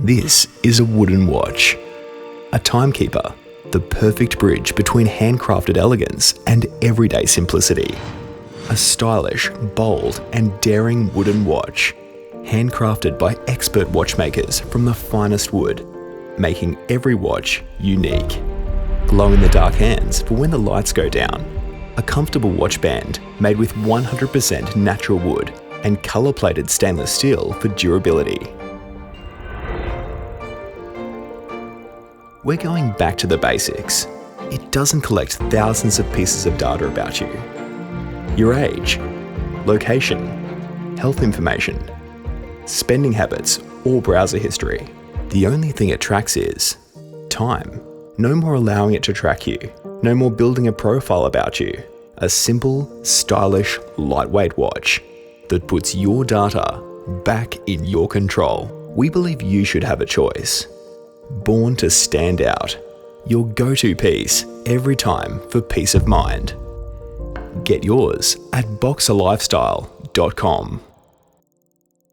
This is a wooden watch, a timekeeper, the perfect bridge between handcrafted elegance and everyday simplicity. A stylish, bold and daring wooden watch, handcrafted by expert watchmakers from the finest wood, making every watch unique. Glow-in-the-dark hands for when the lights go down. A comfortable watch band made with 100% natural wood and colour-plated stainless steel for durability. We're going back to the basics. It doesn't collect thousands of pieces of data about you. Your age, location, health information, spending habits, or browser history. The only thing it tracks is time. No more allowing it to track you. No more building a profile about you. A simple, stylish, lightweight watch that puts your data back in your control. We believe you should have a choice. Born to stand out. Your go-to piece every time for peace of mind. Get yours at boxalifestyle.com.